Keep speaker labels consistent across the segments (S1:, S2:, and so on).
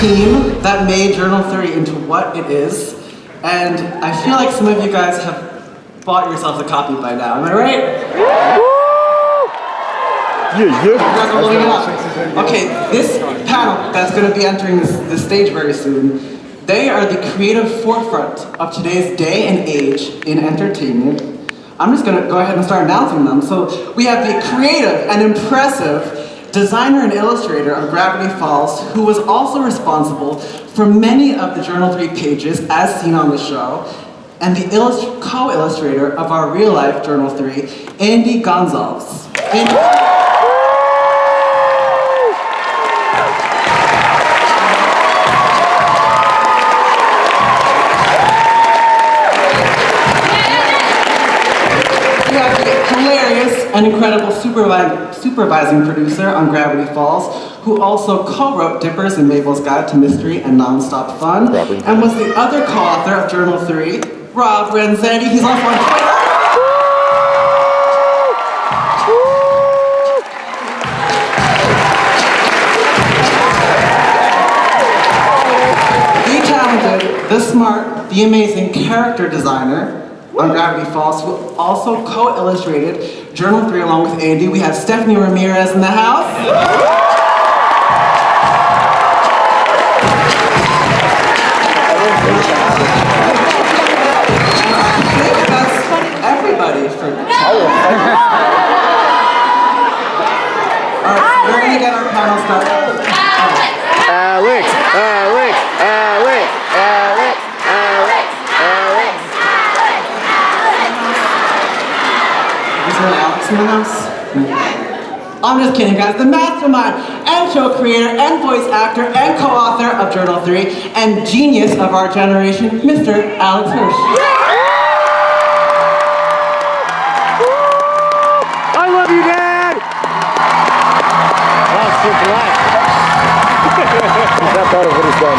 S1: team that made Journal 3 into what it is. And I feel like some of you guys have bought yourselves a copy by now. Am I right?
S2: Yeah.
S1: You guys are loading it up. Okay, this panel that's going to be entering this stage very soon, they are the creative forefront of today's day and age in entertainment. I'm just going to go ahead and start announcing them. So we have the creative and impressive designer and illustrator of Gravity Falls, who was also responsible for many of the Journal 3 pages as seen on the show, and the co-illustrator of our real-life Journal 3, Andy Gonzalez. Hilarious and incredible supervising producer on Gravity Falls, who also co-wrote Dippers and Mabel's Guide to Mystery and Non-Stop Fun, and was the other co-author of Journal 3, Rob Renzetti. He's also on Twitter. The talented, the smart, the amazing character designer on Gravity Falls, who also co-illustrated Journal 3 along with Andy. We have Stephanie Ramirez in the house. I think that's everybody for Alright, we're gonna get our panel started.
S2: Alex.
S1: Is there an Alex in the house? I'm just kidding, guys. The mastermind and show creator and voice actor and co-author of Journal 3 and genius of our generation, Mr. Alex Hirsch.
S2: I love you, Dad! That's too black. He's not proud of what he's done.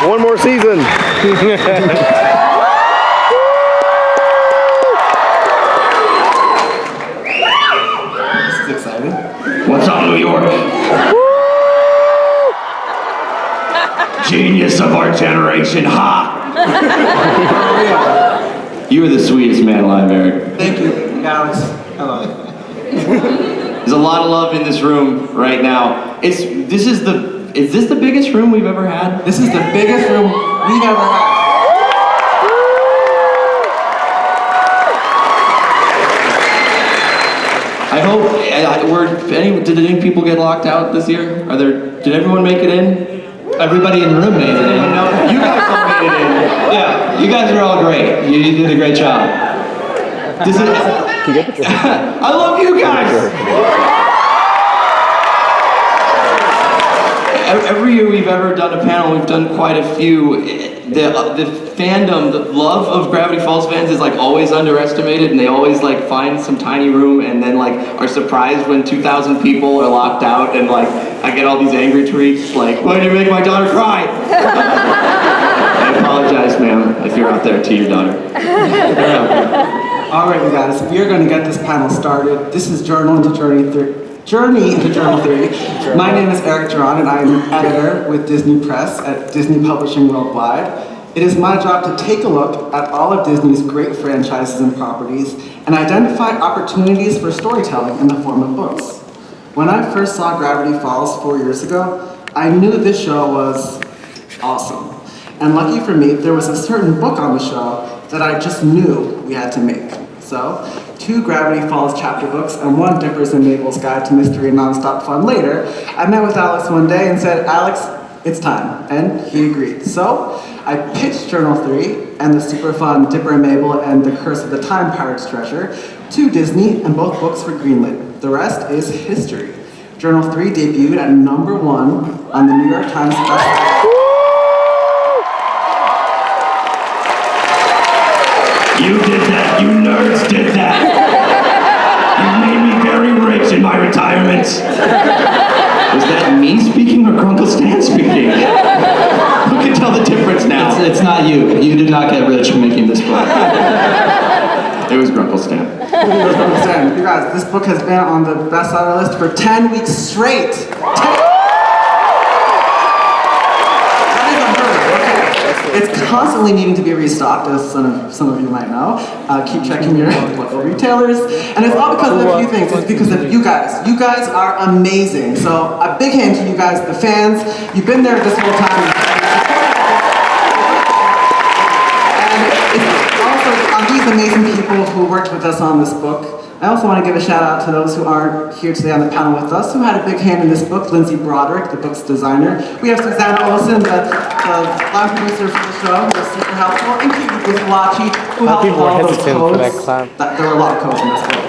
S2: One more season.
S1: This is exciting.
S3: What's up, New York? Genius of our generation, ha! You are the sweetest man alive, Eric.
S1: Thank you, Alex. I love it.
S3: There's a lot of love in this room right now. Is this the biggest room we've ever had?
S1: This is the biggest room we've ever had.
S3: I hope. Did any people get locked out this year? Did everyone make it in?
S4: Everybody in the room made it in.
S3: No, you guys all made it in.
S4: Yeah, you guys are all great. You did a great job.
S3: I love you guys. Every year we've ever done a panel, we've done quite a few. The fandom, the love of Gravity Falls fans is like always underestimated, and they always like find some tiny room and then like are surprised when 2,000 people are locked out, and like I get all these angry tweets like, "Why did you make my daughter cry?" I apologize, ma'am, if you're out there to your daughter.
S1: All right, you guys, we are going to get this panel started. This is Journey into Journal 3. My name is Eric Duran, and I am an editor with Disney Press at Disney Publishing Worldwide. It is my job to take a look at all of Disney's great franchises and properties and identify opportunities for storytelling in the form of books. When I first saw Gravity Falls 4 years ago, I knew this show was awesome. And lucky for me, there was a certain book on the show that I just knew we had to make. So, 2 Gravity Falls chapter books and 1 Dippers and Mabel's Guide to Mystery and Non-Stop Fun later, I met with Alex one day and said, "Alex, it's time." And he agreed. So, I pitched Journal 3 and the super fun Dipper and Mabel and the Curse of the Time Pirate's Treasure to Disney, and both books were greenlit. The rest is history. Journal 3 debuted at #1 on the New York Times bestseller.
S3: You did that, you nerds did that. You made me very rich in my retirement. Was that me speaking or Grunkle Stan speaking? Who can tell the difference now?
S4: It's not you. You did not get rich making this book.
S3: It was Grunkle Stan.
S1: don't understand. You guys, this book has been on the bestseller list for 10 weeks straight. It's constantly needing to be restocked, as some of you might know. Keep checking your local retailers. And it's all because of a few things. It's because of you guys. You guys are amazing. So a big hand to you guys, the fans. You've been there this whole time. And it's also on these amazing people who worked with us on this book. I also want to give a shout out to those who aren't here today on the panel with us, who had a big hand in this book. Lindsay Broderick, the book's designer. We have Susanna Olsen, the line producer for the show, who was super helpful, and Kiki Biswatchy, who helped with all those codes. There were a lot of codes in this book.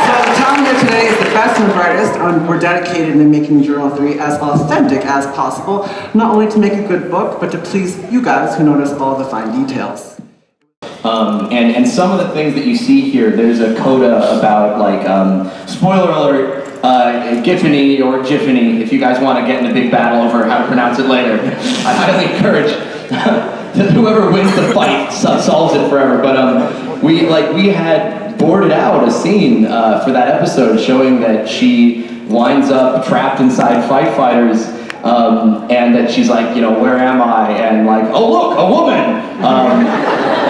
S1: So the town here today is the best and brightest, and we're dedicated in making Journal 3 as authentic as possible, not only to make a good book, but to please you guys who notice all the fine details.
S3: And some of the things that you see here, there's a coda about, like, spoiler alert, Giffany or Giffany, if you guys want to get in a big battle over how to pronounce it later. I highly encourage that whoever wins the fight solves it forever. But we had boarded out a scene for that episode showing that she winds up trapped inside fight fighters. And that she's like, you know, where am I? And like, oh look, a woman!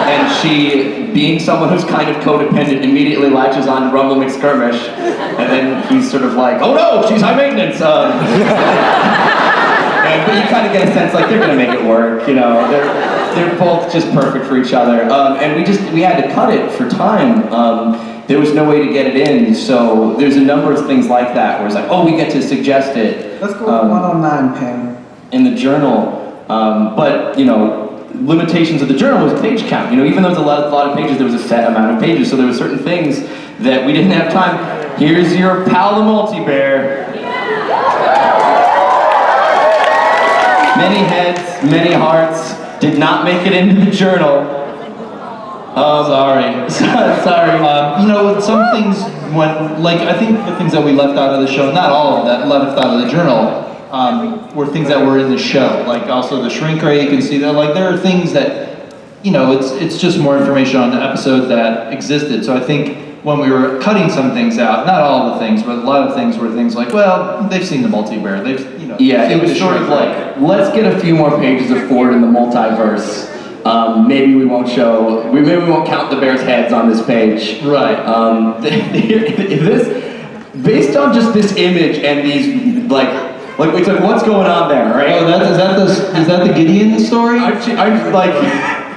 S3: And she, being someone who's kind of codependent, immediately latches on to Rumble McSkirmish, and then he's sort of like, oh no, she's high maintenance! But you kind of get a sense like they're gonna make it work, you know, they're both just perfect for each other. And we had to cut it for time. There was no way to get it in, so there's a number of things like that where it's like, oh, we get to suggest it.
S1: Let's go with 109, Pam.
S3: In the journal, but you know, limitations of the journal was page count. You know, even though there was a lot of pages, there was a set amount of pages, so there were certain things that we didn't have time. Here's your pal the multi-bear. Many heads, many hearts, did not make it into the journal.
S4: Sorry.
S3: Sorry.
S4: You know, some things, I think the things that we left out of the show, not all of that left out of the journal, were things that were in the show. Like also the shrink ray, you can see that, like there are things that, you know, it's just more information on the episode that existed. So I think when we were cutting some things out, not all the things, but a lot of things were things like, well, they've seen the multi-bear, you know.
S3: Yeah, it was sort of like, let's get a few more pages of Ford in the multiverse. Maybe we won't count the bear's heads on this page.
S4: Right.
S3: Based on just this image and these, like we took, what's going on there, right?
S4: Oh, is that the Gideon story?
S3: I'm like,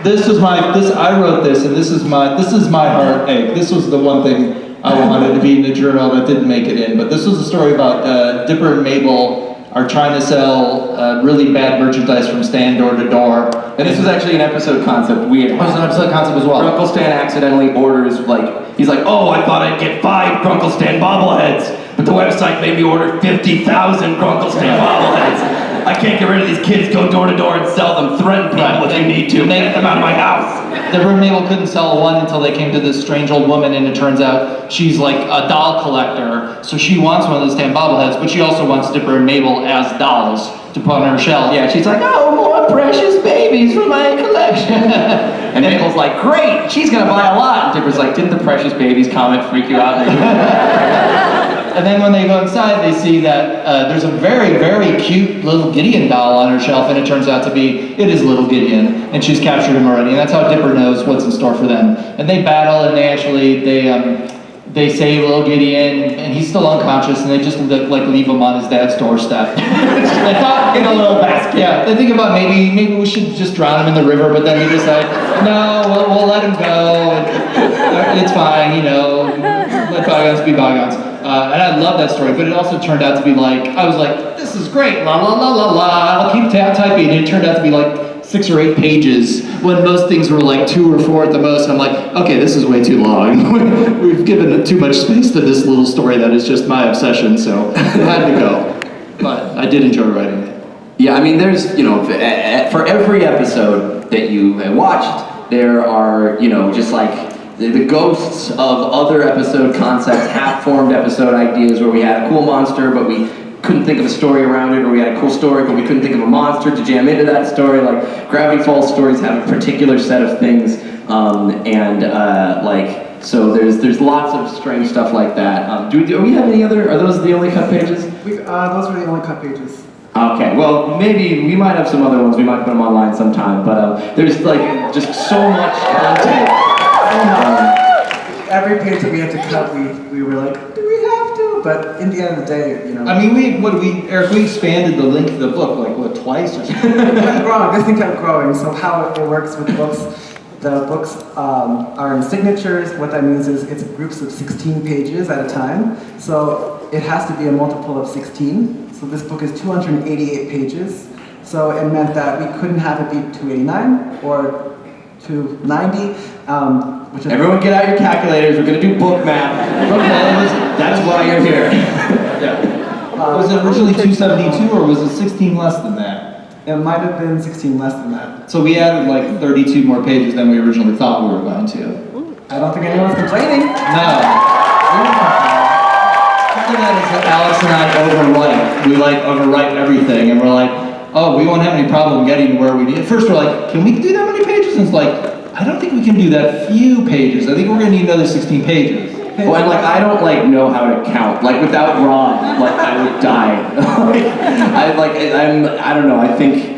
S4: I wrote this, and this is my heartache. This was the one thing I wanted to be in the journal that didn't make it in, but this was a story about Dipper and Mabel are trying to sell really bad merchandise from stand door to door.
S3: And this was actually an episode concept we had.
S4: It was an episode concept as well.
S3: Grunkle Stan accidentally orders, he's like, oh, I thought I'd get 5 Grunkle Stan bobbleheads, but the website made me order 50,000 Grunkle Stan bobbleheads. I can't get rid of these kids, go door to door and sell them, threaten people if you need to, get them out of my house.
S4: Dipper and Mabel couldn't sell one until they came to this strange old woman, and it turns out she's like a doll collector, so she wants one of those damn bobbleheads, but she also wants Dipper and Mabel as dolls to put on her shelf.
S3: Yeah, she's like, oh, more precious babies for my collection. And Mabel's like, great, she's gonna buy a lot. And Dipper's like, didn't the precious babies comment freak you out?
S4: And then when they go inside, they see that there's a very, very cute little Gideon doll on her shelf, and it turns out it is little Gideon, and she's captured him already, and that's how Dipper knows what's in store for them. And they battle, and they save little Gideon, and he's still unconscious, and they just leave him on his dad's doorstep. They thought in a little basket. Yeah, they think about maybe we should just drown him in the river, but then they decide, no, we'll let him go, and it's fine, you know, let bygones be bygones. And I love that story, but it also turned out to be I was like, this is great, la la la la la, I'll keep typing, and it turned out to be 6 or 8 pages, when most things were 2 or 4 at the most, and I'm like, okay, this is way too long. We've given too much space to this little story that is just my obsession, so it had to go. But I did enjoy writing it.
S3: Yeah, I mean, there's, for every episode that you watched, there are, just the ghosts of other episode concepts, half-formed episode ideas where we had a cool monster, but we couldn't think of a story around it, or we had a cool story, but we couldn't think of a monster to jam into that story. Gravity Falls stories have a particular set of things So there's lots of strange stuff like that. Do we have any other? Are those the only cut pages?
S1: Those were the only cut pages.
S3: Okay, well maybe we might have some other ones. We might put them online sometime. But there's like just so much content.
S1: Every page that we had to cut, we were like, do we have to? But in the end of the day, you know.
S4: I mean, Eric, we expanded the length of the book, like, what, twice or something?
S1: It kept growing. This thing kept growing. So how it works with books, the books are in signatures. What that means is it's groups of 16 pages at a time. So it has to be a multiple of 16. So this book is 288 pages. So it meant that we couldn't have it be 289 or 290. Which is
S3: Everyone get out your calculators. We're gonna do book math. That's why you're here.
S4: Was it originally 272 or was it 16 less than that?
S1: It might have been 16 less than that.
S4: So we added like 32 more pages than we originally thought we were going to.
S1: I don't think anyone's complaining.
S4: No. Part of that is that Alex and I overwrite. We like overwrite everything, and we're like, oh, we won't have any problem getting where we need. At first we're like, can we do that many pages? And it's like, I don't think we can do that few pages. I think we're gonna need another 16 pages.
S3: Well, and like I don't like know how to count. Like without Ron, like I would die. I don't know. I think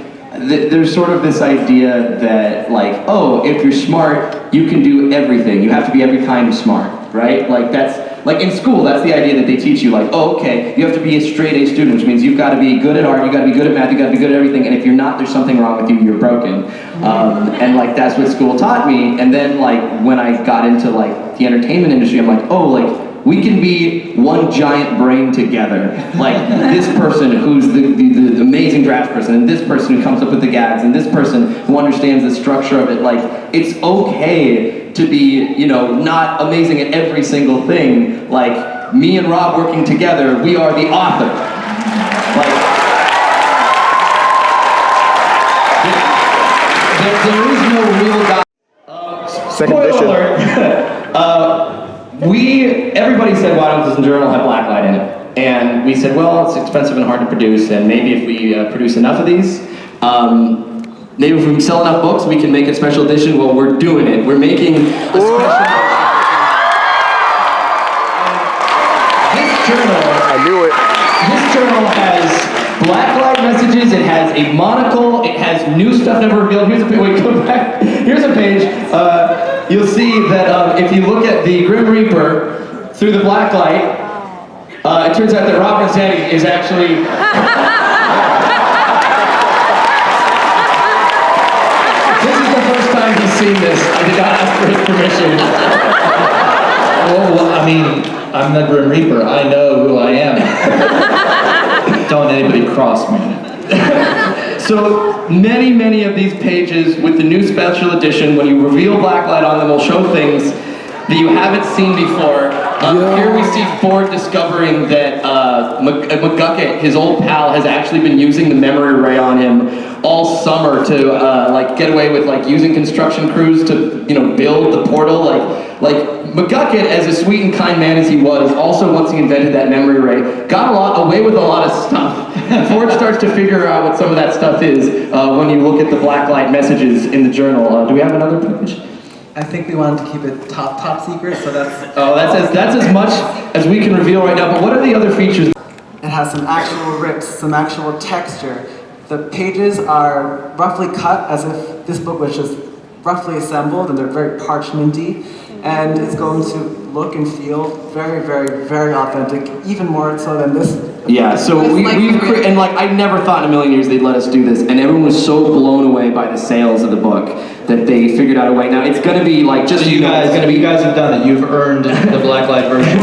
S3: there's sort of this idea that like, oh, if you're smart, you can do everything. You have to be every kind of smart, right? Like that's like in school. That's the idea that they teach you. Like, oh, okay, you have to be a straight A student, which means you've got to be good at art, you got to be good at math, you got to be good at everything. And if you're not, there's something wrong with you. You're broken. And like that's what school taught me. And then like when I got into like the entertainment industry, I'm like, oh, like we can be one giant brain together. Like this person who's the amazing draft person, and this person who comes up with the gags, and this person who understands the structure of it. Like it's okay to be, you know, not amazing at every single thing. Like me and Rob working together, we are the author. Like there is no real guy.
S2: Second
S3: Spoiler
S2: edition.
S3: alert. Everybody said, why don't this journal have blacklight in it? And we said, well, it's expensive and hard to produce, and maybe if we produce enough of these, maybe if we sell enough books, we can make a special edition. Well, we're doing it. We're making a special edition. This journal,
S2: I knew it.
S3: this journal has blacklight messages, it has a monocle, it has new stuff never revealed. Here's a page, wait, go back. Here's a page. You'll see that if you look at the Grim Reaper through the blacklight, it turns out that Robert Zanny is actually... This is the first time he's seen this. I did not ask for his permission.
S4: Well, I mean, I'm the Grim Reaper. I know who I am. Don't anybody cross me.
S3: So many of these pages with the new special edition, when you reveal blacklight on them, will show things that you haven't seen before. Here we see Ford discovering that McGucket, his old pal, has actually been using the memory ray on him all summer to like get away with like using construction crews to, you know, build the portal. Like McGucket, as a sweet and kind man as he was, also once he invented that memory ray, got away with a lot of stuff. Ford starts to figure out what some of that stuff is when you look at the blacklight messages in the journal. Do we have another page?
S1: I think we wanted to keep it top secret, so that's...
S3: Oh, that's as much as we can reveal right now, but what are the other features?
S1: It has some actual rips, some actual texture. The pages are roughly cut as if this book was just roughly assembled, and they're very parchmenty, and it's going to look and feel very, very, very authentic, even more so than this.
S3: Yeah, so and like I never thought in a million years they'd let us do this, and everyone was so blown away by the sales of the book that they figured out a way. Now it's gonna be like just
S4: So you guys have done it. You've earned the blacklight version.